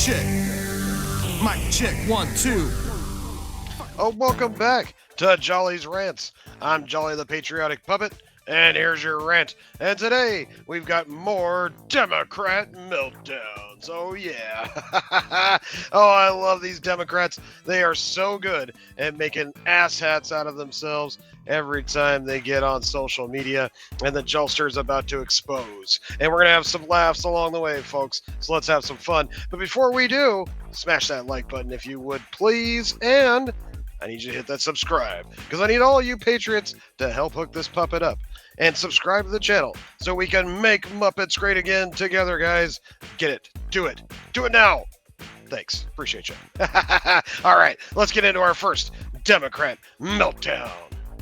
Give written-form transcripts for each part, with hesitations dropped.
check. Mic check, 1, 2. Oh, welcome back to Jolly's Rants. I'm Jolly the Patriotic Puppet, and here's your rant. And today, we've got more Democrat meltdowns. Oh, yeah. Oh, I love these Democrats. They are so good at making asshats out of themselves every time they get on social media, and the Jolster's about to expose. And we're going to have some laughs along the way, folks. So let's have some fun. But before we do, smash that like button if you would, please. And I need you to hit that subscribe, because I need all you patriots to help hook this puppet up. And subscribe to the channel so we can make Muppets great again together, guys. Get it. Do it. Do it now. Thanks. Appreciate you. All right, let's get into our first Democrat meltdown.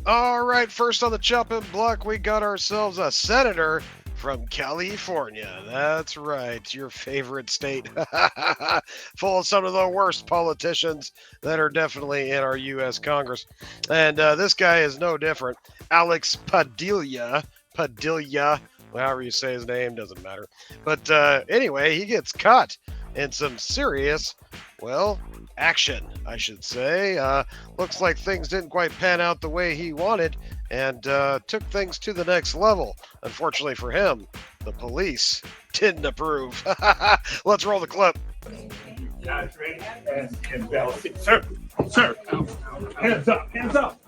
All right, first on the chopping block, we got ourselves a senator from California. That's right, your favorite state. Full of some of the worst politicians that are definitely in our U.S. Congress. And this guy is no different. Alex Padilla, however you say his name, doesn't matter. But anyway, he gets caught in some serious, well, action, I should say. Looks like things didn't quite pan out the way he wanted, and took things to the next level. Unfortunately for him, the police didn't approve. Let's roll the clip. Guys, ready? And sir, hands up.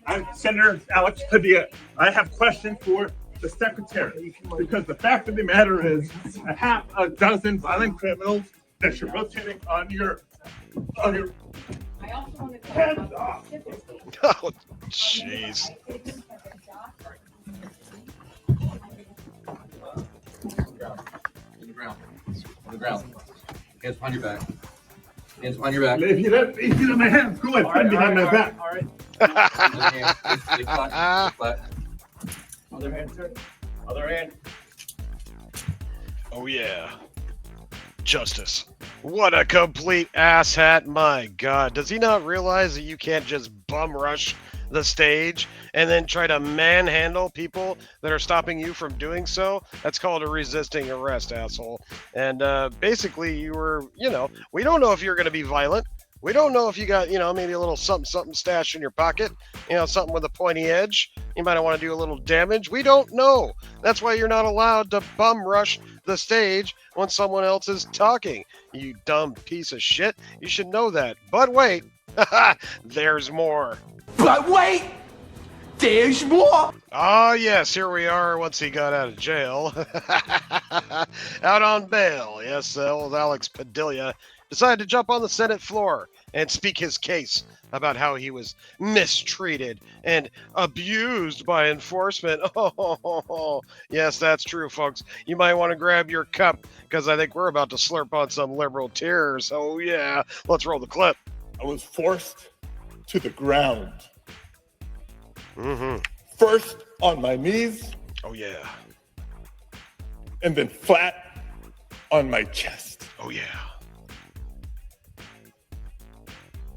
I'm Senator Alex Padilla. I have questions for the secretary, because the fact of the matter is, a half a dozen violent criminals that you're rotating on your hands off. Oh, jeez. On the ground. Hands behind your back. Hands behind your back. If you let my hands go, I put behind my back. All right. Stay flat. Other hand, sir. Other hand. Oh, yeah. Justice. What a complete asshat. My God. Does he not realize that you can't just bum rush the stage and then try to manhandle people that are stopping you from doing so? That's called a resisting arrest, asshole. And basically you were, we don't know if you're going to be violent. We don't know if you got, maybe a little something stashed in your pocket, something with a pointy edge. You might want to do a little damage. We don't know. That's why you're not allowed to bum rush the stage when someone else is talking. You dumb piece of shit. You should know that. But wait, there's more. But wait, there's more. Ah, yes, here we are once he got out of jail. Out on bail. Yes, old Alex Padilla decided to jump on the Senate floor and speak his case about how he was mistreated and abused by enforcement. Oh, yes, that's true, folks. You might want to grab your cup, because I think we're about to slurp on some liberal tears. Oh, yeah. Let's roll the clip. I was forced to the ground. Mm-hmm. First on my knees, Oh, yeah. and then flat on my chest. Oh, yeah.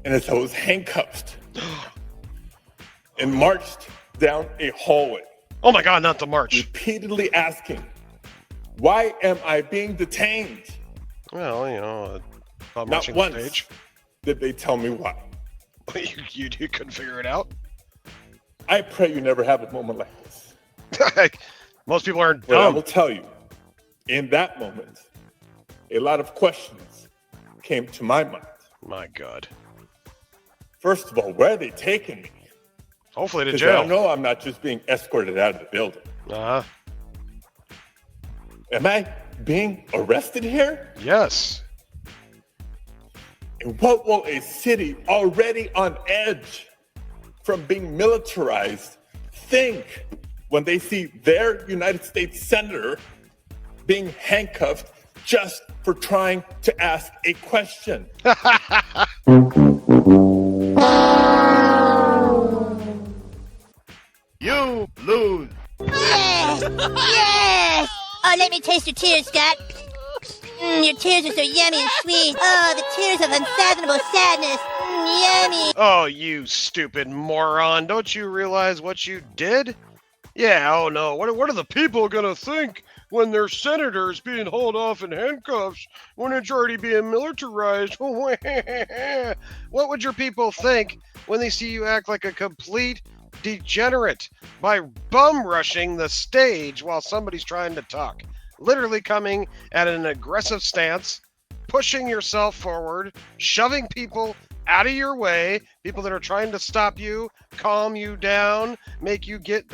And as I was handcuffed and marched down a hallway, Oh, my God, not the march. repeatedly asking, why am I being detained? Well, Not marching once stage. did they tell me why. You couldn't figure it out? I pray you never have a moment like this. Most people aren't But I dumb. will tell you, in that moment, a lot of questions came to my mind. My God. First of all, where are they taking me? Hopefully to Because jail. I know I'm not just being escorted out of the building. Uh-huh. Am I being arrested here? Yes. And what will a city already on edge from being militarized think when they see their United States senator being handcuffed just for trying to ask a question? You lose. Yes! Yes! Oh, let me taste your tears, Scott. Your tears are so yummy and sweet. Oh, the tears of unfathomable sadness. Yummy. Oh, you stupid moron. Don't you realize what you did? Yeah, oh no, what are the people gonna think when their senators being hauled off in handcuffs when it's already being militarized? What would your people think when they see you act like a complete degenerate by bum rushing the stage while somebody's trying to talk? Literally coming at an aggressive stance, pushing yourself forward, shoving people out of your way, people that are trying to stop you, calm you down, make you get,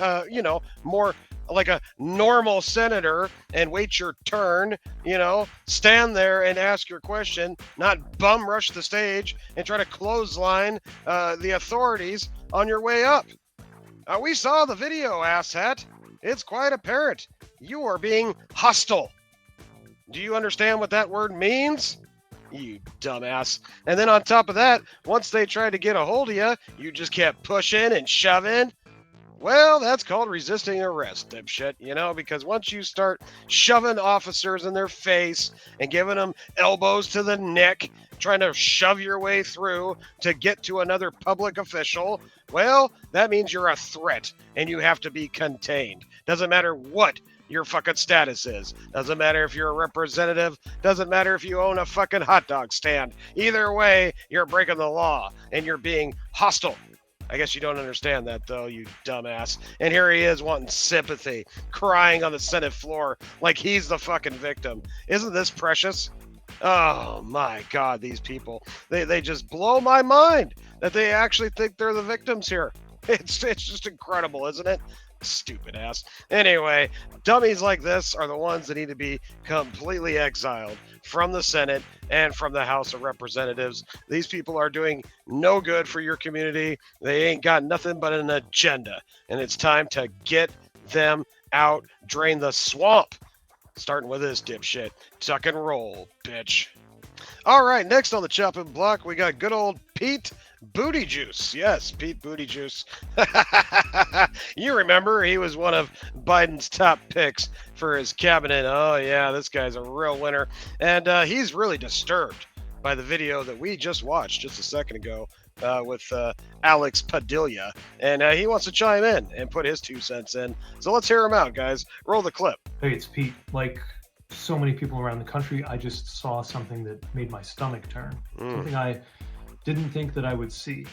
more like a normal senator and wait your turn, stand there and ask your question, not bum rush the stage and try to clothesline the authorities on your way up. We saw the video, asshat. It's quite apparent. You are being hostile. Do you understand what that word means? You dumbass. And then on top of that, once they tried to get a hold of you, you just kept pushing and shoving. Well, that's called resisting arrest, dipshit, because once you start shoving officers in their face and giving them elbows to the neck, trying to shove your way through to get to another public official, well, that means you're a threat and you have to be contained. Doesn't matter what your fucking status is. Doesn't matter if you're a representative. Doesn't matter if you own a fucking hot dog stand. Either way, you're breaking the law and you're being hostile. I guess you don't understand that, though, you dumbass. And here he is wanting sympathy, crying on the Senate floor like he's the fucking victim. Isn't this precious? Oh, my God, these people. They just blow my mind that they actually think they're the victims here. It's just incredible, isn't it? Stupid ass. Anyway, dummies like this are the ones that need to be completely exiled from the Senate and from the House of Representatives. These people are doing no good for your community. They ain't got nothing but an agenda. And it's time to get them out, drain the swamp. Starting with this dipshit. Tuck and roll, bitch. All right, next on the chopping block, we got good old Pete Booty Juice. Yes, Pete Booty Juice. You remember he was one of Biden's top picks for his cabinet. Oh, yeah, this guy's a real winner. And he's really disturbed by the video that we just watched just a second ago with Alex Padilla. And he wants to chime in and put his 2 cents in. So let's hear him out, guys. Roll the clip. Hey, it's Pete. Like so many people around the country, I just saw something that made my stomach turn. Something I didn't think that I would see,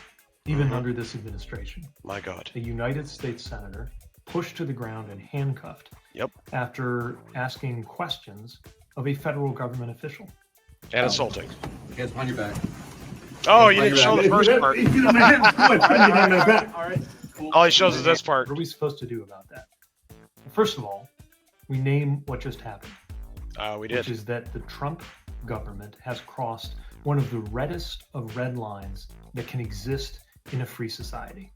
even under this administration. My God. A United States senator pushed to the ground and handcuffed after asking questions of a federal government official. And assaulting. Hands behind your back. Oh, you didn't show the first part. All right. All he shows is this part. What are we supposed to do about that? First of all, we name what just happened. We did. Which is that the Trump government has crossed one of the reddest of red lines that can exist in a free society.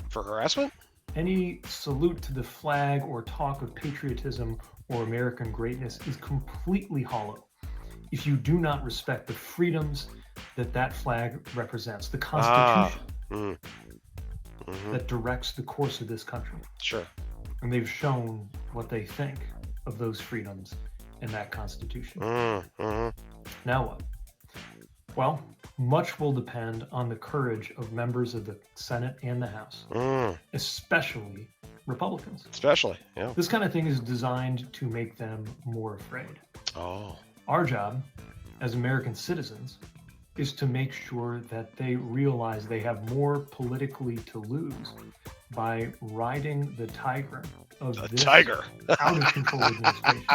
For harassment? Any salute to the flag or talk of patriotism or American greatness is completely hollow if you do not respect the freedoms that that flag represents, the Constitution that directs the course of this country. Sure. And they've shown what they think of those freedoms in that Constitution. Now what? Well, much will depend on the courage of members of the Senate and the House, especially Republicans. Especially, yeah. This kind of thing is designed to make them more afraid. Oh. Our job as American citizens is to make sure that they realize they have more politically to lose by riding the tiger of this out of control administration,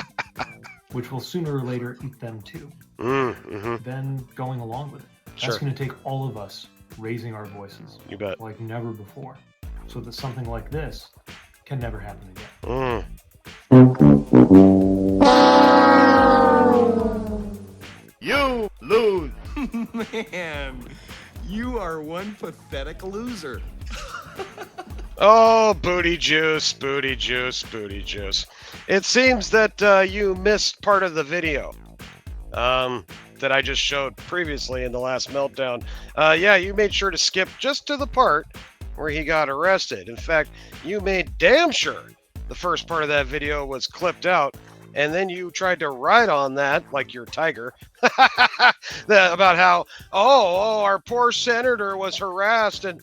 which will sooner or later eat them too. Then going along with it. That's going to take all of us raising our voices. You bet. Like never before. So that something like this can never happen again. You lose. Man, you are one pathetic loser. Oh, booty juice, booty juice, booty juice. It seems that you missed part of the video that I just showed previously in the last meltdown. Yeah, you made sure to skip just to the part where he got arrested. In fact, you made damn sure the first part of that video was clipped out and then you tried to ride on that like you're Tiger about how our poor senator was harassed, and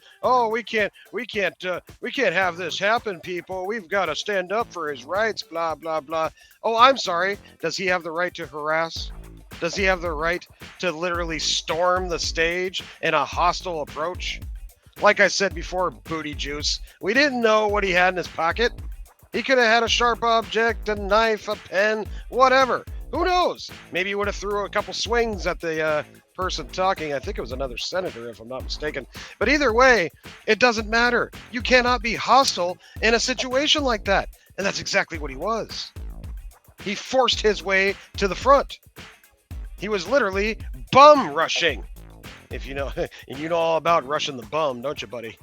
we can't have this happen, people. We've got to stand up for his rights, blah blah blah. Oh, I'm sorry. Does he have the right to harass? Does he have the right to literally storm the stage in a hostile approach? Like I said before, booty juice, we didn't know what he had in his pocket. He could have had a sharp object, a knife, a pen, whatever. Who knows? Maybe he would have threw a couple swings at the person talking. I think it was another senator, if I'm not mistaken. But either way, it doesn't matter. You cannot be hostile in a situation like that. And that's exactly what he was. He forced his way to the front. He was literally bum rushing. If you know, and you know all about rushing the bum, don't you, buddy?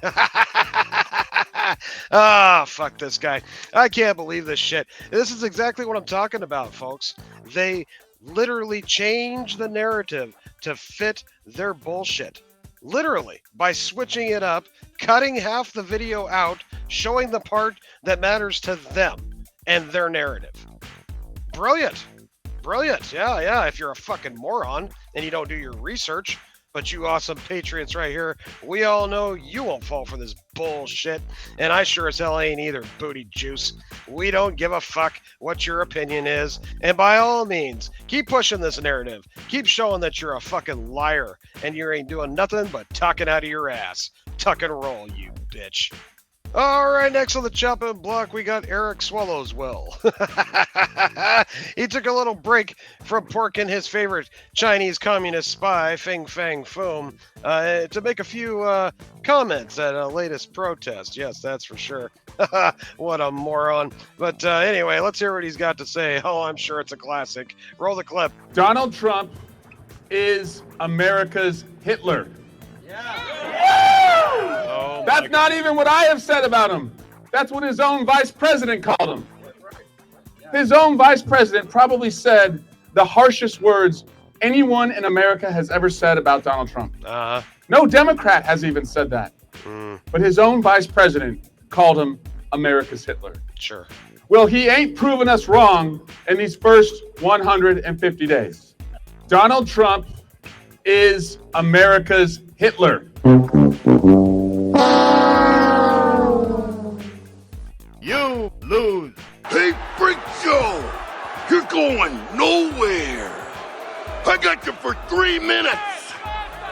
Fuck this guy. I can't believe this shit. This is exactly what I'm talking about, folks. They literally change the narrative to fit their bullshit. Literally, by switching it up, cutting half the video out, showing the part that matters to them and their narrative. Brilliant. Brilliant. Yeah. If you're a fucking moron and you don't do your research. But you awesome patriots right here, we all know you won't fall for this bullshit. And I sure as hell ain't either, booty juice. We don't give a fuck what your opinion is. And by all means, keep pushing this narrative. Keep showing that you're a fucking liar. And you ain't doing nothing but talking out of your ass. Tuck and roll, you bitch. All right, next on the chopping block, we got Eric Swalwell. He took a little break from porking his favorite Chinese communist spy, Fing Fang Foom, to make a few comments at a latest protest. Yes, that's for sure. What a moron. But anyway, let's hear what he's got to say. Oh, I'm sure it's a classic. Roll the clip. Donald Trump is America's Hitler. Oh, that's not even what I have said about him. That's what his own vice president called him. His own vice president probably said the harshest words anyone in America has ever said about Donald Trump. No Democrat has even said that. But his own vice president called him America's Hitler. Sure. Well, he ain't proven us wrong in these first 150 days. Donald Trump is America's Hitler. You lose. Hey, Freak Joe, you're going nowhere. I got you for 3 minutes.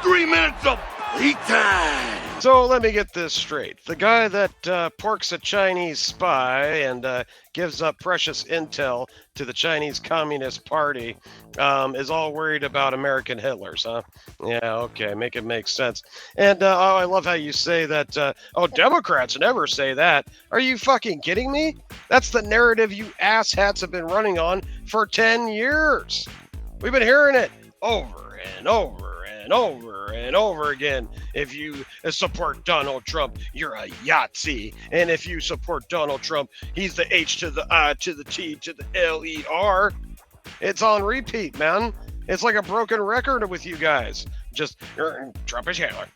3 minutes of playtime. So let me get this straight. The guy that porks a Chinese spy and gives up precious intel to the Chinese Communist Party is all worried about American Hitlers, huh? Yeah, okay, make it make sense. And I love how you say that, Democrats never say that. Are you fucking kidding me? That's the narrative you asshats have been running on for 10 years. We've been hearing it over and over and over and over again. If you support Donald Trump, you're a Yahtzee. And if you support Donald Trump, he's the H to the I to the T to the L-E-R. It's on repeat, man. It's like a broken record with you guys. Just Trump is Hitler,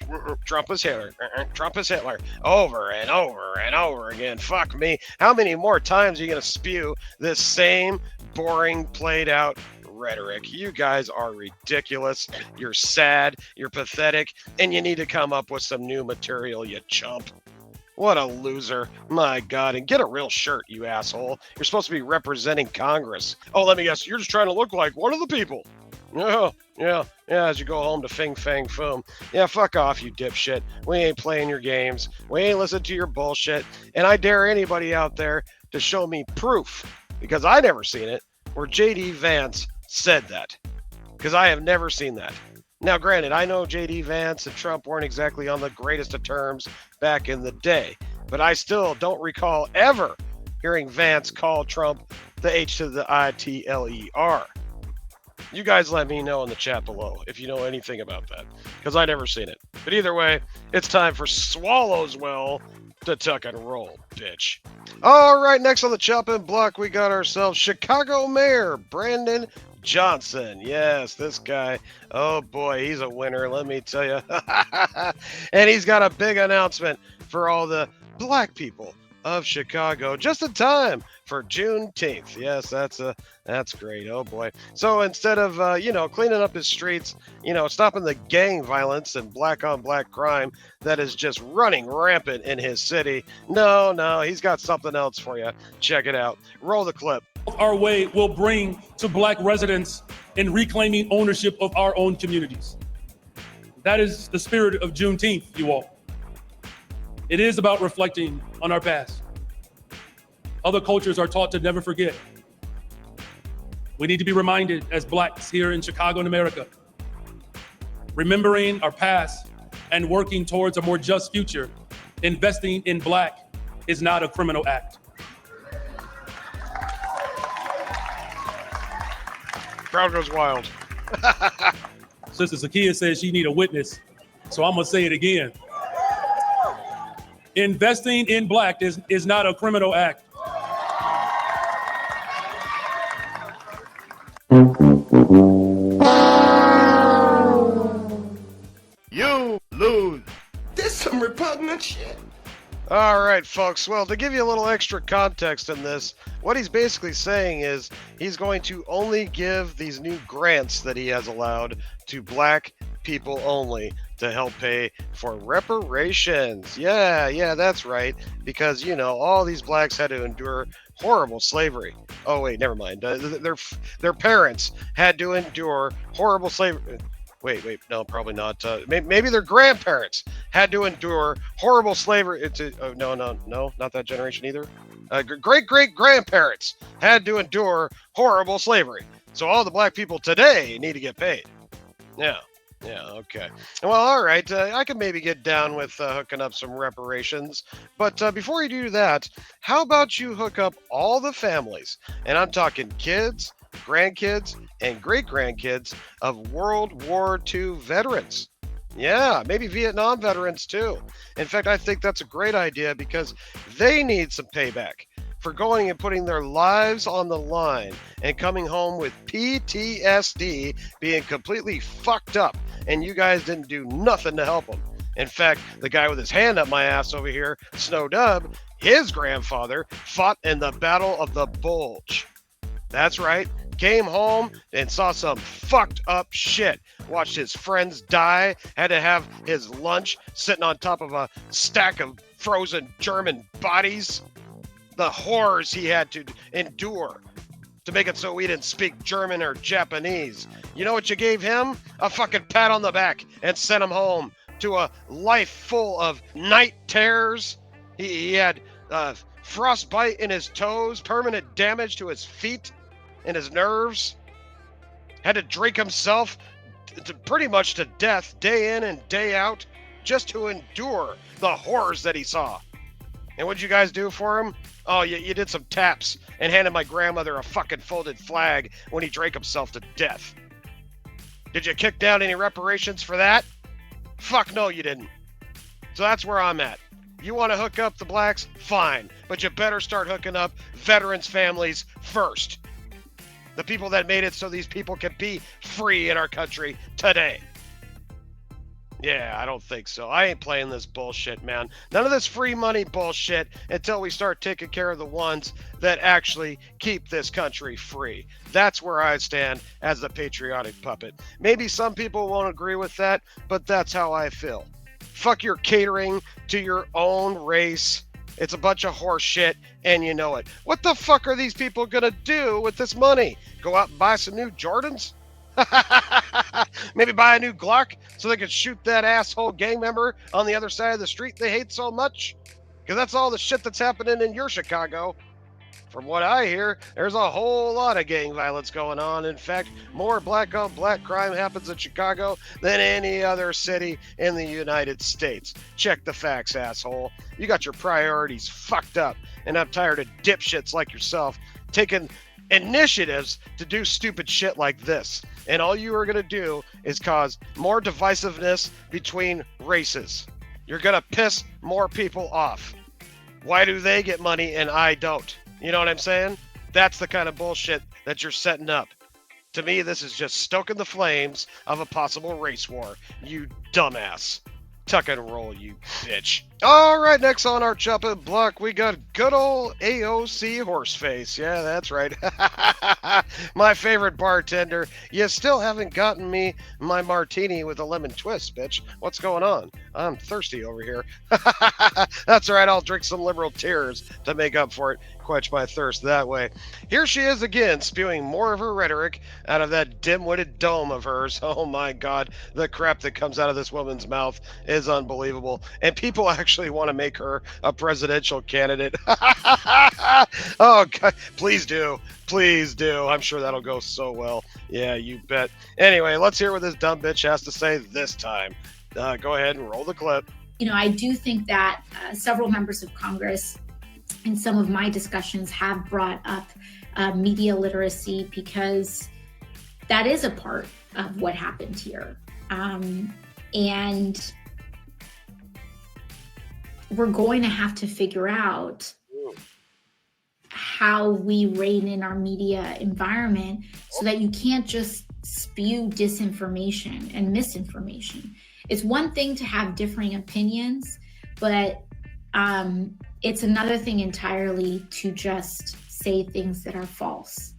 Trump is Hitler, Trump is Hitler, over and over and over again. Fuck me. How many more times are you going to spew this same boring, played out rhetoric? You guys are ridiculous. You're sad, you're pathetic, and you need to come up with some new material, you chump. What a loser. My God. And get a real shirt, you asshole. You're supposed to be representing Congress. Oh, let me guess. You're just trying to look like one of the people. Yeah, as you go home to Fing Fang Foom. Yeah, fuck off, you dipshit. We ain't playing your games. We ain't listening to your bullshit. And I dare anybody out there to show me proof, because I never seen it, where J.D. Vance said that. Because I have never seen that. Now, granted, I know J.D. Vance and Trump weren't exactly on the greatest of terms back in the day, but I still don't recall ever hearing Vance call Trump the H to the I-T-L-E-R. You guys let me know in the chat below if you know anything about that, because I never seen it. But either way, it's time for Swalwell to tuck and roll, bitch. All right, next on the chopping block, we got ourselves Chicago Mayor Brandon Johnson. Yes, this guy. Oh boy, he's a winner, let me tell you. And he's got a big announcement for all the black people of Chicago just in time for Juneteenth. Yes, that's great. Oh boy. So instead of cleaning up his streets, stopping the gang violence and black on black crime that is just running rampant in his city, no, he's got something else for you. Check it out. Roll the clip. Our way will bring to black residents in reclaiming ownership of our own communities. That is the spirit of Juneteenth, you all. It is about reflecting on our past. Other cultures are taught to never forget. We need to be reminded as blacks here in Chicago and America, remembering our past and working towards a more just future. Investing in black is not a criminal act. Crowd goes wild. Sister Zakiya says she need a witness, so I'm gonna say it again. Investing in black is not a criminal act. You lose. This some repugnant shit. All right, folks. Well, to give you a little extra context in this, what he's basically saying is he's going to only give these new grants that he has allowed to black people only to help pay for reparations. Yeah, that's right. Because, all these blacks had to endure horrible slavery. Oh, wait, never mind. Their parents had to endure horrible slavery. Wait, no, probably not. Maybe their grandparents had to endure horrible slavery. No, not that generation either. Great-great-grandparents had to endure horrible slavery. So all the black people today need to get paid. Yeah, okay. Well, all right, I can maybe get down with hooking up some reparations. But before you do that, how about you hook up all the families? And I'm talking kids, grandkids, and great-grandkids of World War II veterans. Yeah, maybe Vietnam veterans too. In fact, I think that's a great idea because they need some payback for going and putting their lives on the line and coming home with PTSD, being completely fucked up, and you guys didn't do nothing to help them. In fact, the guy with his hand up my ass over here, Snow Dub, his grandfather fought in the Battle of the Bulge. That's right. Came home and saw some fucked up shit. Watched his friends die. Had to have his lunch sitting on top of a stack of frozen German bodies. The horrors he had to endure to make it so we didn't speak German or Japanese. You know what you gave him? A fucking pat on the back and sent him home to a life full of night terrors. He had frostbite in his toes, permanent damage to his feet and his nerves. Had to drink himself pretty much to death day in and day out just to endure the horrors that he saw. And what'd you guys do for him? Oh, you did some taps and handed my grandmother a fucking folded flag when he drank himself to death. Did you kick down any reparations for that? Fuck no, you didn't. So that's where I'm at. You want to hook up the blacks? Fine. But you better start hooking up veterans' families first. The people that made it so these people can be free in our country today. Yeah, I don't think so. I ain't playing this bullshit, man. None of this free money bullshit until we start taking care of the ones that actually keep this country free. That's where I stand as the patriotic puppet. Maybe some people won't agree with that, but that's how I feel. Fuck your catering to your own race. It's a bunch of horse shit, and you know it. What the fuck are these people gonna do with this money? Go out and buy some new Jordans? Maybe buy a new Glock so they can shoot that asshole gang member on the other side of the street they hate so much? Because that's all the shit that's happening in your Chicago. From what I hear, there's a whole lot of gang violence going on. In fact, more black on black crime happens in Chicago than any other city in the United States. Check the facts, asshole. You got your priorities fucked up, and I'm tired of dipshits like yourself taking initiatives to do stupid shit like this. And all you are going to do is cause more divisiveness between races. You're going to piss more people off. Why do they get money and I don't? You know what I'm saying? That's the kind of bullshit that you're setting up. To me, this is just stoking the flames of a possible race war. You dumbass. Tuck and roll, you bitch. All right, next on our chopping block, we got good old AOC Horseface. Yeah, that's right. My favorite bartender. You still haven't gotten me my martini with a lemon twist, bitch. What's going on? I'm thirsty over here. That's right, I'll drink some liberal tears to make up for it. Quench my thirst that way. Here she is again, spewing more of her rhetoric out of that dim-witted dome of hers. Oh my God, the crap that comes out of this woman's mouth is unbelievable. And people actually want to make her a presidential candidate. Oh God, please do. Please do. I'm sure that'll go so well. Yeah, you bet. Anyway, let's hear what this dumb bitch has to say this time. Go ahead and roll the clip. You know, I do think that several members of Congress in some of my discussions have brought up media literacy, because that is a part of what happened here. And we're going to have to figure out how we rein in our media environment so that you can't just spew disinformation and misinformation. It's one thing to have differing opinions, but it's another thing entirely to just say things that are false.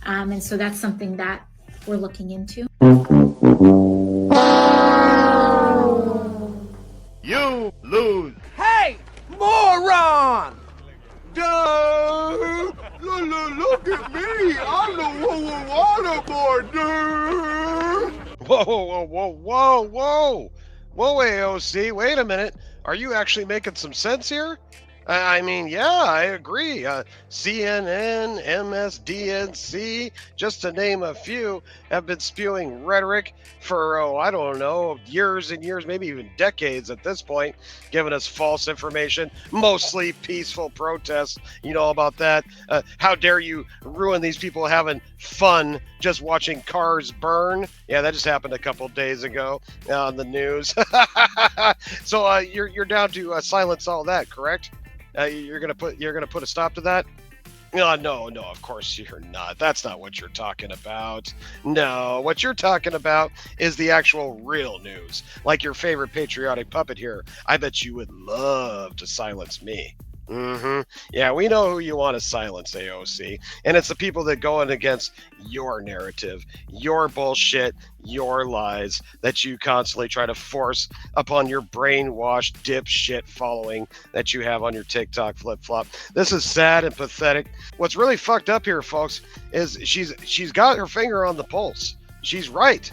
And so that's something that we're looking into. You lose. Hey, moron! Dude, look at me. I'm the one with waterboard, dude. Whoa, AOC, wait a minute. Are you actually making some sense here? I mean, yeah, I agree. CNN, MSDNC, just to name a few, have been spewing rhetoric for, I don't know, years and years, maybe even decades at this point, giving us false information, mostly peaceful protests. You know about that. How dare you ruin these people having fun just watching cars burn? Yeah, that just happened a couple days ago on the news. So you're down to silence all that, correct? You're gonna put a stop to that? No, of course you're not. That's not what you're talking about. No, what you're talking about is the actual real news. Like your favorite patriotic puppet here. I bet you would love to silence me. Yeah, we know who you want to silence, AOC. And it's the people that go in against your narrative, your bullshit, your lies that you constantly try to force upon your brainwashed dipshit following that you have on your TikTok flip-flop. This is sad and pathetic. What's really fucked up here, folks, is she's got her finger on the pulse. She's right,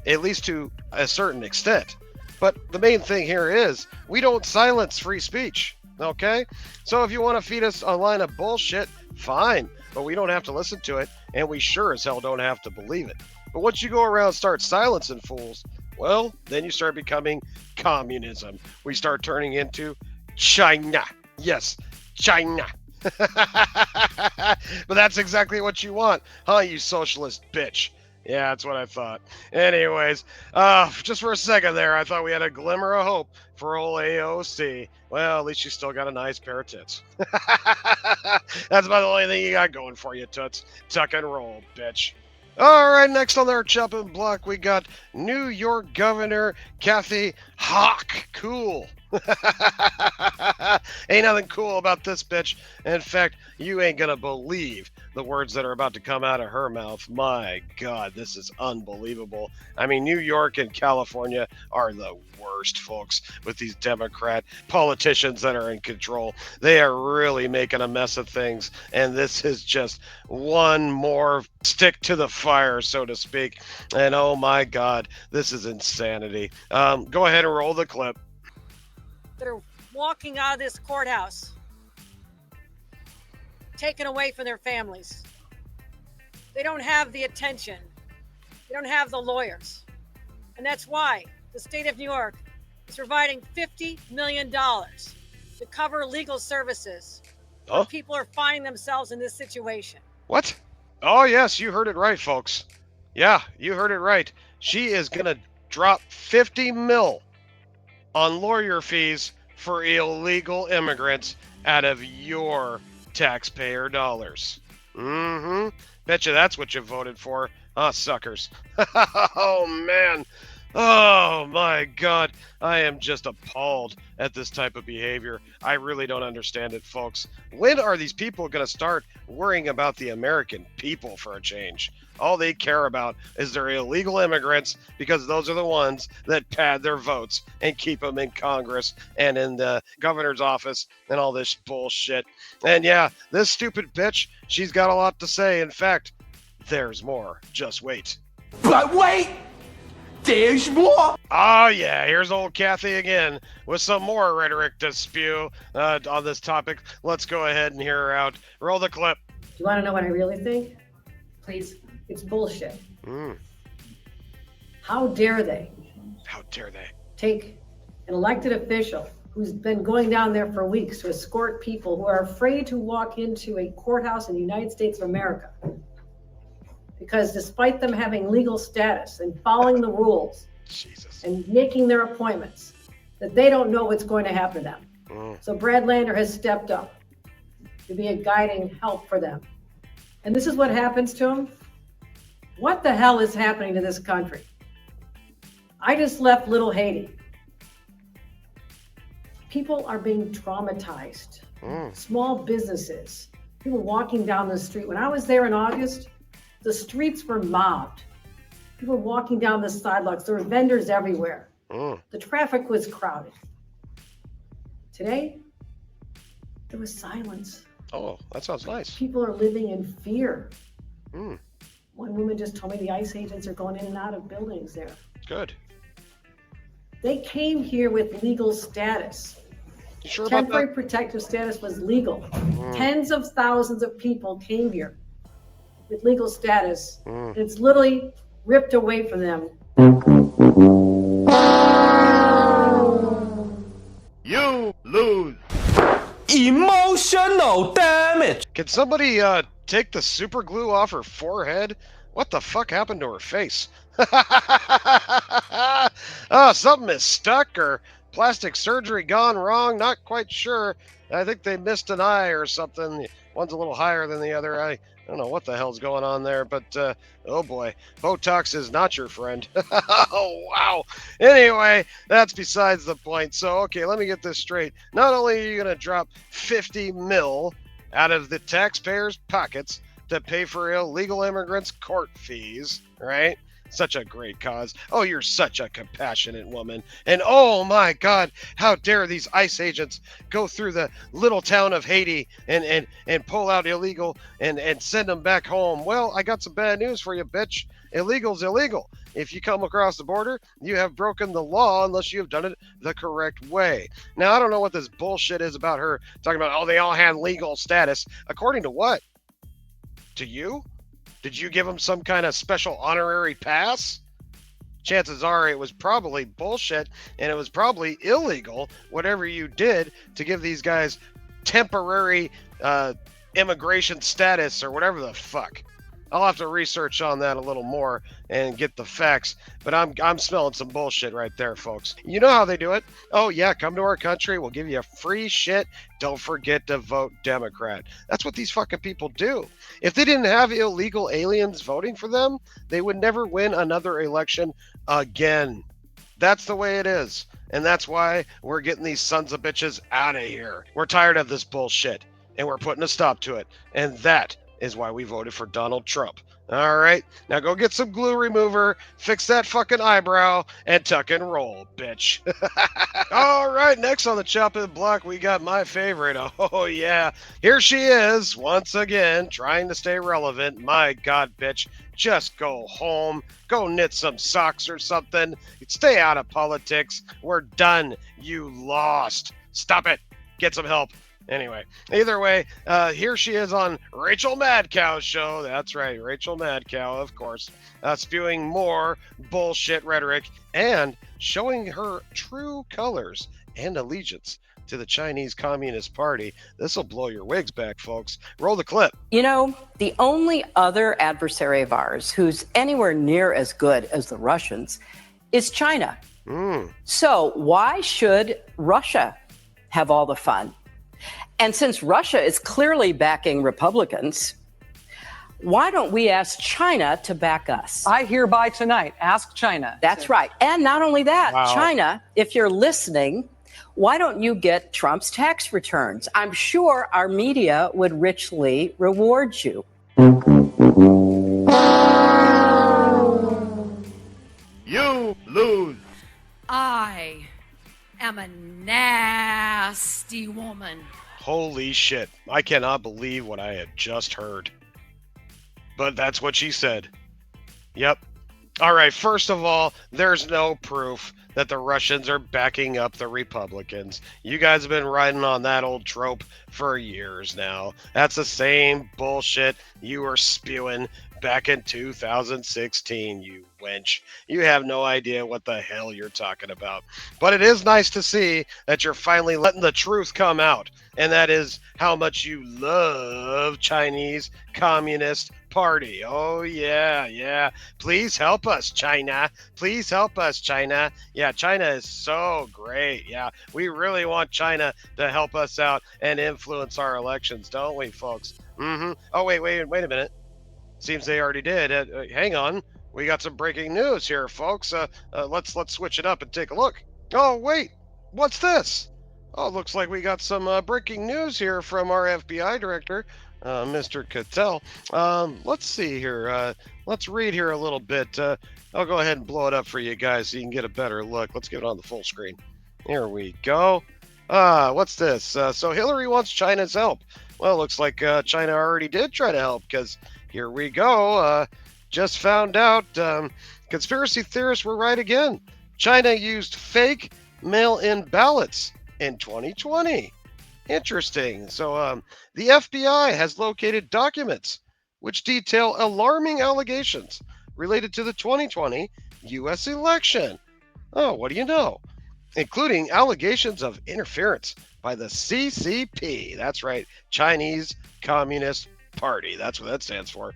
at least to a certain extent. But the main thing here is we don't silence free speech. Okay, so if you want to feed us a line of bullshit, fine, but we don't have to listen to it, and we sure as hell don't have to believe it. But once you go around and start silencing fools, well, then you start becoming communism. We start turning into China. Yes, China. But that's exactly what you want, huh, you socialist bitch? Yeah, that's what I thought. Anyways, just for a second there, I thought we had a glimmer of hope for old AOC. Well, at least you still got a nice pair of tits. That's about the only thing you got going for you, toots. Tuck and roll, bitch. All right, next on our chopping block, we got New York Governor Kathy Hochul. Ain't nothing cool about this bitch. In fact, you ain't gonna believe the words that are about to come out of her mouth. My God, this is unbelievable. I mean, New York and California are the worst, folks, with these Democrat politicians that are in control. They are really making a mess of things, and this is just one more stick to the fire, so to speak. And oh my God, this is insanity. Go ahead and roll the clip. That are walking out of this courthouse, taken away from their families. They don't have the attention. They don't have the lawyers. And that's why the state of New York is providing $50 million to cover legal services when people are finding themselves in this situation. What? Oh, yes, you heard it right, folks. Yeah, you heard it right. She is going to drop 50 mil on lawyer fees for illegal immigrants out of your taxpayer dollars. Bet you that's what you voted for, huh, suckers? Oh, man. Oh my God, I am just appalled at this type of behavior. I really don't understand it, folks. When are these people going to start worrying about the American people for a change? All they care about is their illegal immigrants, because those are the ones that pad their votes and keep them in Congress and in the governor's office and all this bullshit. And yeah, this stupid bitch, she's got a lot to say. In fact, there's more. Just wait. But wait! There's more! Oh yeah, here's old Kathy again with some more rhetoric to spew on this topic. Let's go ahead and hear her out. Roll the clip. Do you want to know what I really think? Please. It's bullshit. How dare they? How dare they? Take an elected official who's been going down there for weeks to escort people who are afraid to walk into a courthouse in the United States of America. Because despite them having legal status and following the rules and making their appointments, that they don't know what's going to happen to them. So Brad Lander has stepped up to be a guiding help for them. And this is what happens to them. What the hell is happening to this country? I just left Little Haiti. People are being traumatized. Small businesses, people walking down the street. When I was there in August, the streets were mobbed. People walking down the sidewalks. There were vendors everywhere. The traffic was crowded. Today, there was silence. Oh, that sounds nice. People are living in fear. One woman just told me the ICE agents are going in and out of buildings there. Good. They came here with legal status. You sure about Temporary that? protective status was legal. Tens of thousands of people came here with legal status. It's literally ripped away from them. You lose. Emotional damage. Can somebody take the super glue off her forehead? What the fuck happened to her face? Oh, something is stuck or plastic surgery gone wrong. Not quite sure. I think they missed an eye or something. One's a little higher than the other. I don't know what the hell's going on there, but oh boy, Botox is not your friend. Oh, wow. Anyway, that's besides the point. So, okay, let me get this straight. Not only are you going to drop 50 mil out of the taxpayers' pockets to pay for illegal immigrants' court fees, right? Such a great cause. Oh, you're such a compassionate woman. And oh my God, how dare these ICE agents go through the little town of Haiti and pull out illegal and send them back home. Well, I got some bad news for you, bitch. Illegal's illegal. If you come across the border, you have broken the law unless you have done it the correct way. Now, I don't know what this bullshit is about her talking about, oh, they all had legal status. According to what? To you? Did you give them some kind of special honorary pass? Chances are it was probably bullshit and it was probably illegal, whatever you did to give these guys temporary immigration status or whatever the fuck. I'll have to research on that a little more and get the facts, but I'm smelling some bullshit right there, folks. You know how they do it? Oh yeah, come to our country, we'll give you free shit. Don't forget to vote Democrat. That's what these fucking people do. If they didn't have illegal aliens voting for them, they would never win another election again. That's the way it is. And that's why we're getting these sons of bitches out of here. We're tired of this bullshit and we're putting a stop to it. And that is why we voted for Donald Trump. All right, now go get some glue remover, fix that fucking eyebrow, and tuck and roll, bitch. All right, next on the chopping block, we got my favorite. Oh, yeah, here she is, once again, trying to stay relevant. My God, bitch, just go home, go knit some socks or something. Stay out of politics. We're done. You lost. Stop it. Get some help. Anyway, either way, here she is on Rachel Madcow's show. That's right, Rachel Madcow, of course, spewing more bullshit rhetoric and showing her true colors and allegiance to the Chinese Communist Party. This will blow your wigs back, folks. Roll the clip. You know, the only other adversary of ours who's anywhere near as good as the Russians is China. So why should Russia have all the fun? And since Russia is clearly backing Republicans, why don't we ask China to back us? I hereby tonight ask China. That's right. And not only that, Wow. China, if you're listening, why don't you get Trump's tax returns? I'm sure our media would richly reward you. You lose. I am a nasty woman. Holy shit. I cannot believe what I had just heard. But that's what she said. Yep. All right, first of all, there's no proof that the Russians are backing up the Republicans. You guys have been riding on that old trope for years now. That's the same bullshit you were spewing back in 2016, you wench. You have no idea what the hell you're talking about. But it is nice to see that you're finally letting the truth come out, and that is how much you love Chinese Communist Party. Oh, yeah, yeah. Please help us, China. Please help us, China. Yeah, China is so great. Yeah, we really want China to help us out and influence our elections, don't we, folks? Mm-hmm. Oh, wait a minute. Seems they already did. Hang on. We got some breaking news here, folks. Let's switch it up and take a look. Oh, wait. What's this? Oh, looks like we got some breaking news here from our FBI director, Mr. Cattell. Let's see here. Let's read here a little bit. I'll go ahead and blow it up for you guys so you can get a better look. Let's get it on the full screen. Here we go. What's this? So Hillary wants China's help. Well, looks like China already did try to help, because here we go. Just found out conspiracy theorists were right again. China used fake mail-in ballots in 2020. Interesting. So the FBI has located documents which detail alarming allegations related to the 2020 U.S. election. Oh, what do you know? Including allegations of interference by the CCP. That's right, Chinese Communist Party. That's what that stands for.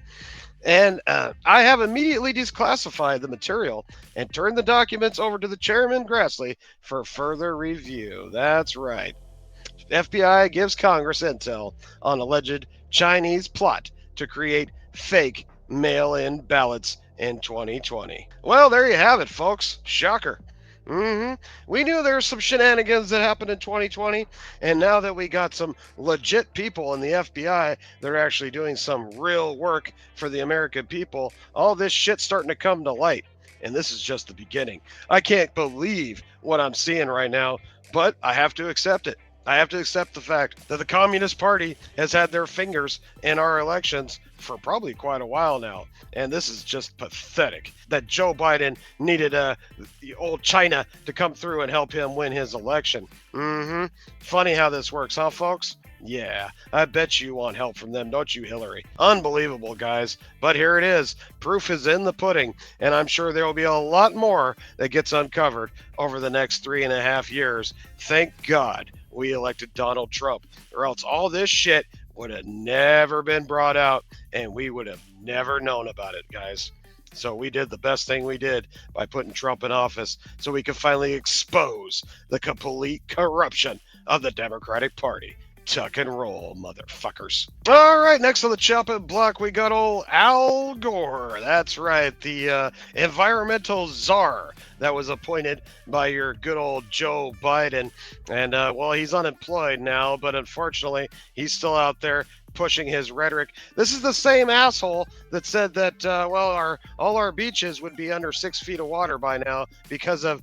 And I have immediately declassified the material and turned the documents over to the chairman, Grassley, for further review. That's right. FBI gives Congress intel on alleged Chinese plot to create fake mail-in ballots in 2020. Well, there you have it, folks. Shocker. We knew there were some shenanigans that happened in 2020, and now that we got some legit people in the FBI that are actually doing some real work for the American people, all this shit's starting to come to light, and this is just the beginning. I can't believe what I'm seeing right now, but I have to accept it. I have to accept the fact that the Communist Party has had their fingers in our elections for probably quite a while now. And this is just pathetic that Joe Biden needed the old China to come through and help him win his election. Funny how this works, huh, folks? Yeah, I bet you want help from them, don't you, Hillary? Unbelievable, guys. But here it is. Proof is in the pudding, and I'm sure there will be a lot more that gets uncovered over the next 3.5 years. Thank God we elected Donald Trump, or else all this shit would have never been brought out, and we would have never known about it, guys. So we did the best thing we did by putting Trump in office so we could finally expose the complete corruption of the Democratic Party. Tuck and roll, motherfuckers. All right, next on the chopping block, we got old Al Gore. That's right, the environmental czar that was appointed by your good old Joe Biden. And, well, he's unemployed now, but unfortunately, he's still out there pushing his rhetoric. This is the same asshole that said that, well, all our beaches would be under 6 feet of water by now because of,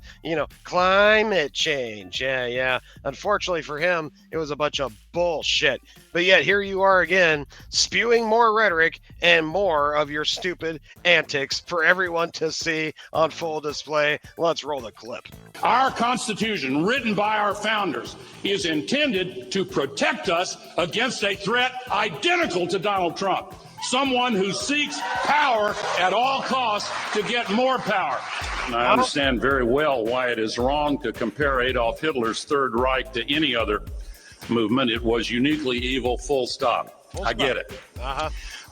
climate change. Yeah. Unfortunately for him, it was a bunch of bullshit. But yet here you are again, spewing more rhetoric and more of your stupid antics for everyone to see on full display. Let's roll the clip. Our Constitution, written by our founders, is intended to protect us against a threat identical to Donald Trump, someone who seeks power at all costs to get more power. And I understand very well why it is wrong to compare Adolf Hitler's Third Reich to any other movement. It was uniquely evil, full stop. I get it.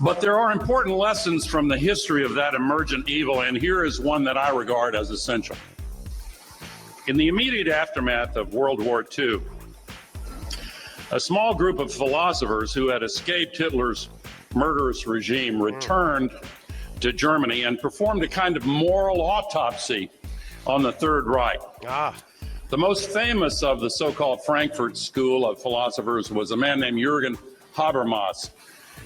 But there are important lessons from the history of that emergent evil, and here is one that I regard as essential. In the immediate aftermath of World War II, A small group of philosophers who had escaped Hitler's murderous regime returned to Germany and performed a kind of moral autopsy on the Third Reich. The most famous of the so-called Frankfurt School of philosophers was a man named Jürgen Habermas.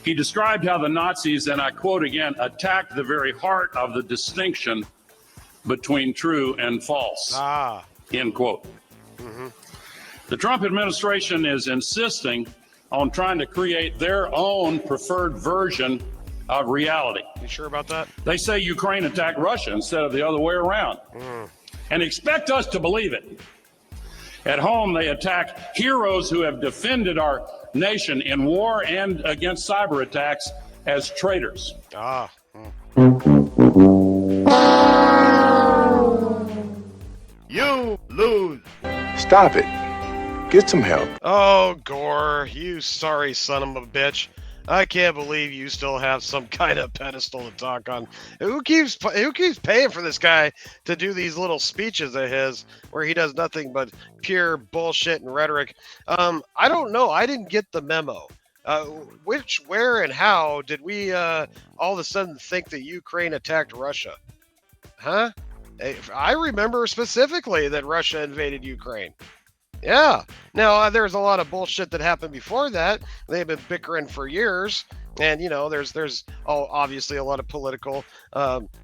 He described how the Nazis, and I quote again, attacked the very heart of the distinction between true and false, end quote. The Trump administration is insisting on trying to create their own preferred version of reality. You sure about that? They say Ukraine attacked Russia instead of the other way around, and expect us to believe it. At home, they attack heroes who have defended our nation in war and against cyber attacks as traitors. You lose. Stop it. Get some help. Oh, Gore, you sorry son of a bitch. I can't believe you still have some kind of pedestal to talk on. Who keeps paying for this guy to do these little speeches of his where he does nothing but pure bullshit and rhetoric? I don't know. I didn't get the memo. Which, where, and how did we all of a sudden think that Ukraine attacked Russia? Huh? I remember specifically that Russia invaded Ukraine. Yeah. Now, there's a lot of bullshit that happened before that. They've been bickering for years. And, you know, there's obviously a lot of political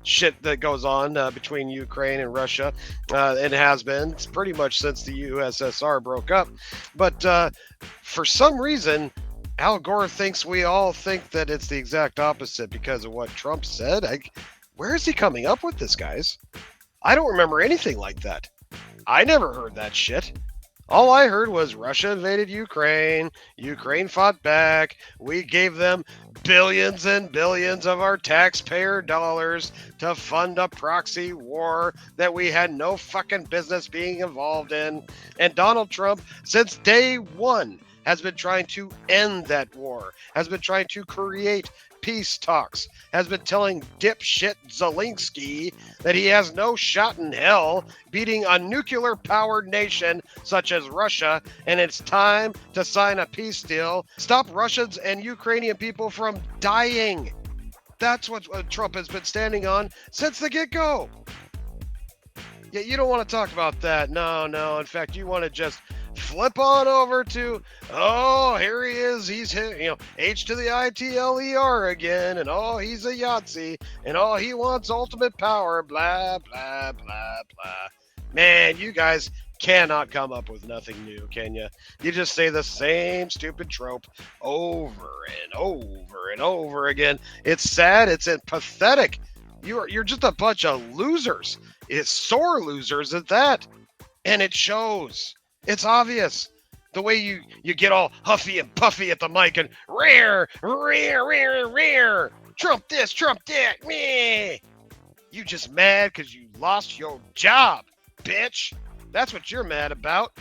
shit that goes on between Ukraine and Russia. It has been pretty much since the USSR broke up. But for some reason, Al Gore thinks we all think that it's the exact opposite because of what Trump said. Where is he coming up with this, guys? I don't remember anything like that. I never heard that shit. All I heard was Russia invaded Ukraine. Ukraine fought back. We gave them billions and billions of our taxpayer dollars to fund a proxy war that we had no fucking business being involved in. And Donald Trump, since day one, has been trying to end that war, has been trying to create peace talks, has been telling dipshit Zelensky that he has no shot in hell beating a nuclear-powered nation such as Russia, and it's time to sign a peace deal. Stop Russians and Ukrainian people from dying. That's what Trump has been standing on since the get-go. Yeah, you don't want to talk about that. No. In fact, you want to just flip on over to, oh, here he is. He's, H to the ITLER again. And, oh, he's a Yahtzee. And, oh, he wants ultimate power. Blah, blah, blah, blah. Man, you guys cannot come up with nothing new, can you? You just say the same stupid trope over and over and over again. It's sad. It's pathetic. You're just a bunch of losers. It's sore losers at that. And it shows. It's obvious. The way you get all huffy and puffy at the mic and rear. Trump this, Trump that. Meh. You just mad because you lost your job, bitch. That's what you're mad about.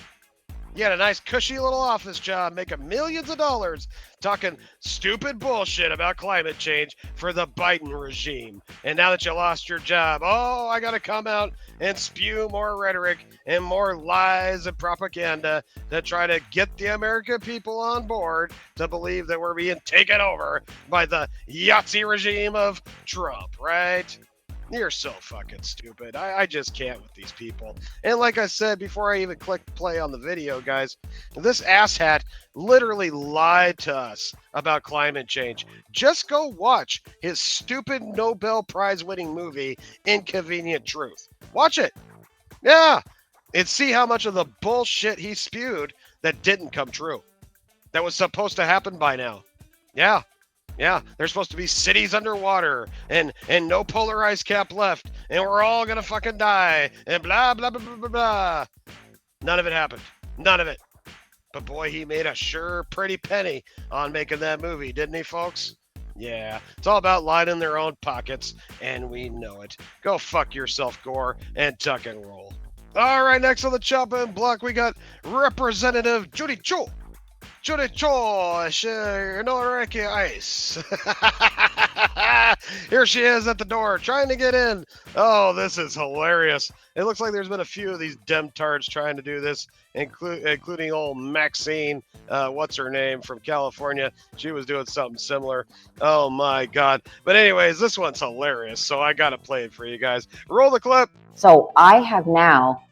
You had a nice cushy little office job making millions of dollars talking stupid bullshit about climate change for the Biden regime. And now that you lost your job, oh, I got to come out and spew more rhetoric and more lies and propaganda to try to get the American people on board to believe that we're being taken over by the Yahtzee regime of Trump, right? You're so fucking stupid. I just can't with these people. And like I said, before I even clicked play on the video, guys, this asshat literally lied to us about climate change. Just go watch his stupid Nobel Prize winning movie, Inconvenient Truth. Watch it. Yeah. And see how much of the bullshit he spewed that didn't come true. That was supposed to happen by now. Yeah. Yeah, there's supposed to be cities underwater and no polar ice cap left, and we're all gonna fucking die, and blah, blah, blah, blah, blah, blah. None of it happened. None of it. But boy, he made a sure pretty penny on making that movie, didn't he, folks? Yeah, it's all about lining their own pockets, and we know it. Go fuck yourself, Gore, and tuck and roll. All right, next on the chopping block, we got Representative Judy Chu. Choricho, Noreki Ice. Here she is at the door, trying to get in. Oh, this is hilarious. It looks like there's been a few of these demtards trying to do this, including old Maxine, what's her name, from California. She was doing something similar. Oh, my God. But anyways, this one's hilarious, so I got to play it for you guys. Roll the clip. So I have now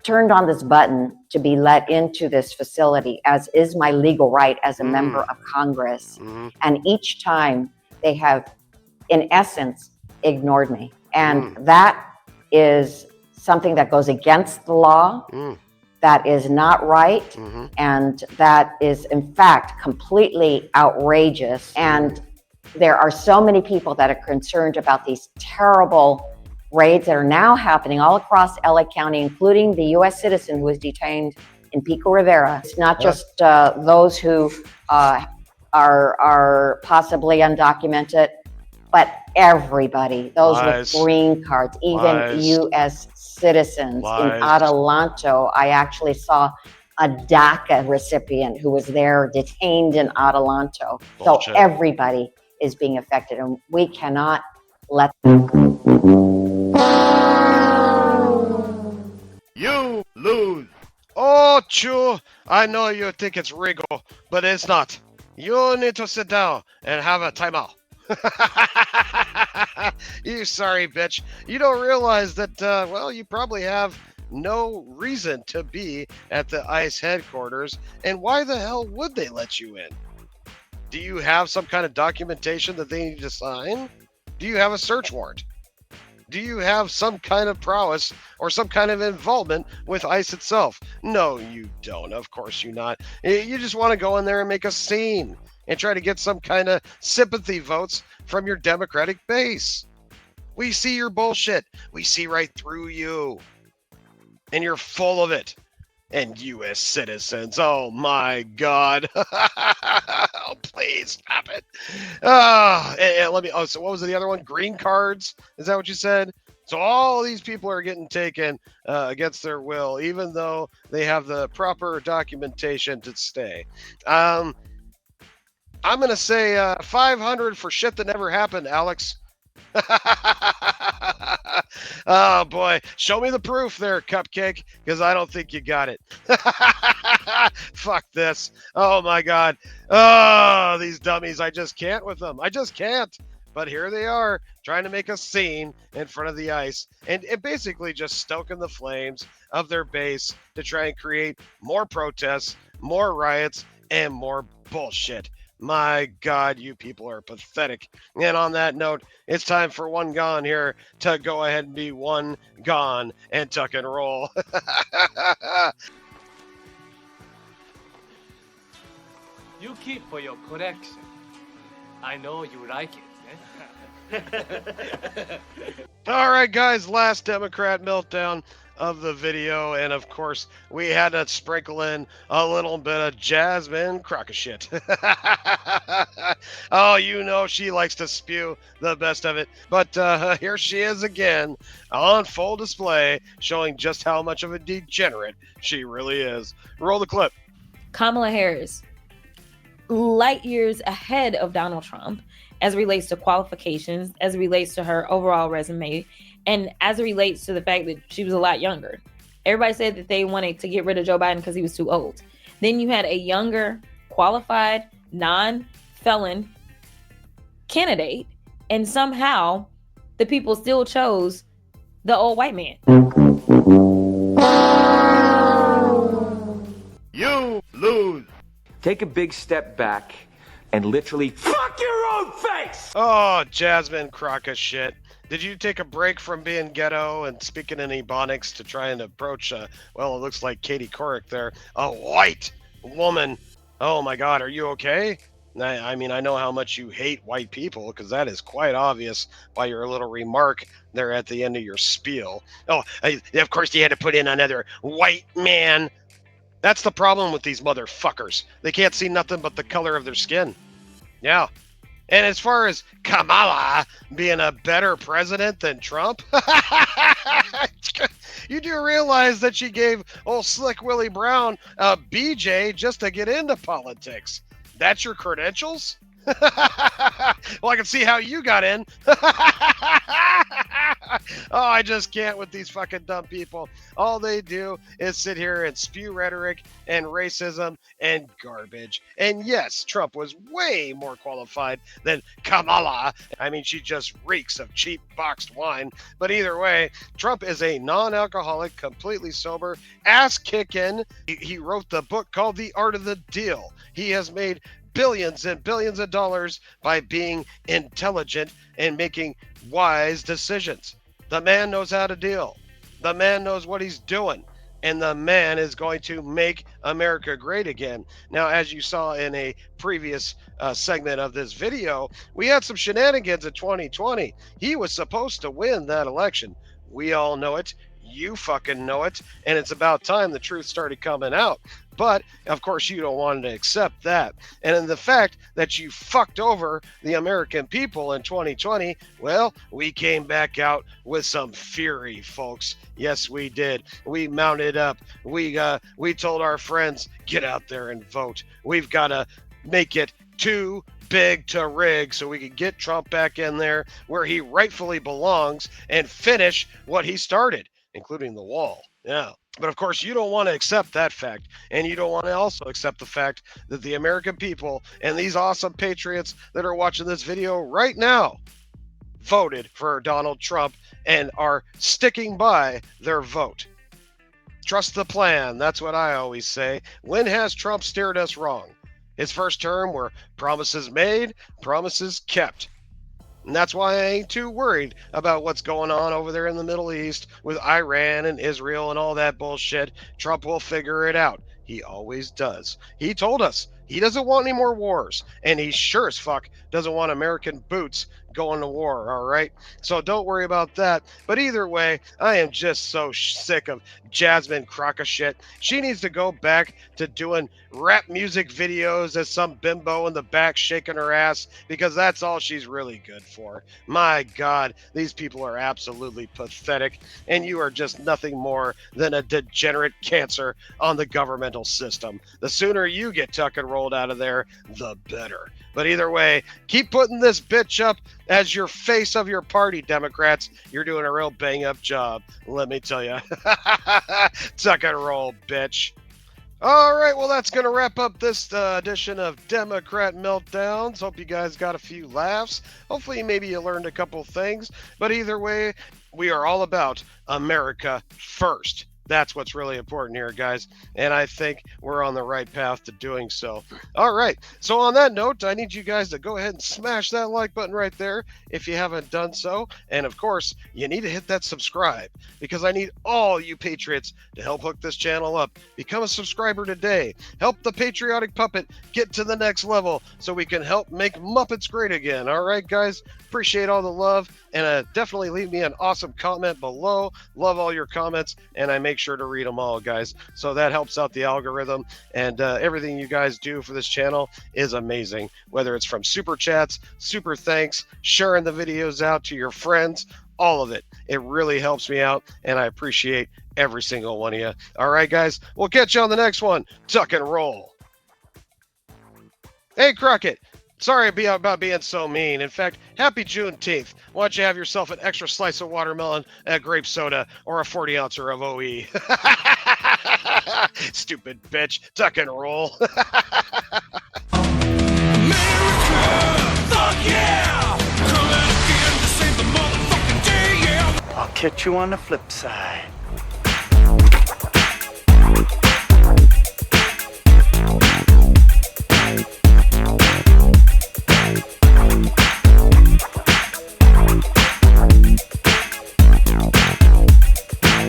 turned on this button to be let into this facility, as is my legal right as a member of Congress. And each time they have, in essence, ignored me. And that is something that goes against the law. That is not right. And that is, in fact, completely outrageous. And there are so many people that are concerned about these terrible raids that are now happening all across LA County, including the U.S. citizen who was detained in Pico Rivera. It's not just those who are possibly undocumented, but everybody, those with green cards, even U.S. citizens. In Adelanto, I actually saw a DACA recipient who was there detained in Adelanto. So everybody is being affected, and we cannot let them. You lose. Oh, Chu, I know you think it's regal, but it's not. You need to sit down and have a timeout. You sorry bitch. You don't realize that, well, you probably have no reason to be at the ICE headquarters, and why the hell would they let you in? Do you have some kind of documentation that they need to sign? Do you have a search warrant? Do you have some kind of prowess or some kind of involvement with ICE itself? No, you don't. Of course you not. You just want to go in there and make a scene and try to get some kind of sympathy votes from your Democratic base. We see your bullshit. We see right through you. And you're full of it. And U.S. citizens, oh my God. Oh, please stop it. And let me, so what was the other one? Green cards? Is that what you said? So all these people are getting taken against their will, even though they have the proper documentation to stay. I'm going to say 500 for shit that never happened, Alex. Oh boy, show me the proof there, Cupcake, because I don't think you got it. Fuck this. Oh my God. Oh, these dummies, I just can't with them. I just can't. But here they are, trying to make a scene in front of the ICE, and basically just stoking the flames of their base to try and create more protests, more riots, and more bullshit. My God, you people are pathetic. And on that note, it's time for One Gone here to go ahead and be one gone and tuck and roll. You keep for your collection. I know you like it. All right, guys, last Democrat meltdown of the video, and of course we had to sprinkle in a little bit of Jasmine Crockett shit. Oh, you know she likes to spew the best of it, but here she is again on full display, showing just how much of a degenerate she really is. Roll the clip. Kamala Harris, light years ahead of Donald Trump as it relates to qualifications, as it relates to her overall resume, and as it relates to the fact that she was a lot younger. Everybody said that they wanted to get rid of Joe Biden because he was too old. Then you had a younger, qualified, non-felon candidate, and somehow the people still chose the old white man. You lose. Take a big step back and literally fuck your own face. Oh, Jasmine Crockett shit. Did you take a break from being ghetto and speaking in Ebonics to try and approach, well, it looks like Katie Couric there, a white woman? Oh my God, are you okay? I mean, I know how much you hate white people, because that is quite obvious by your little remark there at the end of your spiel. Oh, of course you had to put in another white man. That's the problem with these motherfuckers. They can't see nothing but the color of their skin. Yeah. And as far as Kamala being a better president than Trump, You do realize that she gave old Slick Willie Brown a BJ just to get into politics. That's your credentials? Well, I can see how you got in. Oh, I just can't with these fucking dumb people. All they do is sit here and spew rhetoric and racism and garbage. And yes, Trump was way more qualified than Kamala. I mean, she just reeks of cheap boxed wine. But either way, Trump is a non-alcoholic, completely sober, ass-kicking. He wrote the book called The Art of the Deal. He has made billions and billions of dollars by being intelligent and making wise decisions. The man knows how to deal. The man knows what he's doing. And the man is going to make America great again. Now, as you saw in a previous segment of this video, we had some shenanigans in 2020. He was supposed to win that election. We all know it. You fucking know it. And it's about time the truth started coming out. But, of course, you don't want to accept that. And in the fact that you fucked over the American people in 2020, well, we came back out with some fury, folks. Yes, we did. We mounted up. We told our friends, get out there and vote. We've got to make it too big to rig so we can get Trump back in there where he rightfully belongs and finish what he started, including the wall. Yeah. But of course, you don't want to accept that fact. And you don't want to also accept the fact that the American people and these awesome patriots that are watching this video right now voted for Donald Trump and are sticking by their vote. Trust the plan. That's what I always say. When has Trump steered us wrong? His first term were promises made, promises kept. And that's why I ain't too worried about what's going on over there in the Middle East with Iran and Israel and all that bullshit. Trump will figure it out. He always does. He told us he doesn't want any more wars. And he sure as fuck doesn't want American boots going to war, all right? So don't worry about that. But either way, I am just so sick of Jasmine Crockett shit. She needs to go back to doing rap music videos as some bimbo in the back shaking her ass, because that's all she's really good for. My God, these people are absolutely pathetic, and you are just nothing more than a degenerate cancer on the governmental system. The sooner you get tuck and rolled out of there, the better. But either way, keep putting this bitch up as your face of your party, Democrats. You're doing a real bang-up job, let me tell you. Tuck and roll, bitch. All right, well, that's going to wrap up this edition of Democrat Meltdowns. Hope you guys got a few laughs. Hopefully, maybe you learned a couple things. But either way, we are all about America first. That's what's really important here, guys. And I think we're on the right path to doing so. All right. So on that note, I need you guys to go ahead and smash that like button right there if you haven't done so. And of course, you need to hit that subscribe, because I need all you patriots to help hook this channel up. Become a subscriber today. Help the patriotic puppet get to the next level so we can help make Muppets great again. All right, guys. Appreciate all the love. And definitely leave me an awesome comment below. Love all your comments. And I make sure to read them all, guys. So that helps out the algorithm. And everything you guys do for this channel is amazing. Whether it's from super chats, super thanks, sharing the videos out to your friends, all of it. It really helps me out. And I appreciate every single one of you. All right, guys. We'll catch you on the next one. Tuck and roll. Hey, Crockett. Sorry about being so mean. In fact, happy Juneteenth. Why don't you have yourself an extra slice of watermelon, a grape soda, or a 40-ouncer of OE? Stupid bitch. Tuck and roll. America, fuck yeah! Come out again to save the motherfucking day, yeah! I'll catch you on the flip side.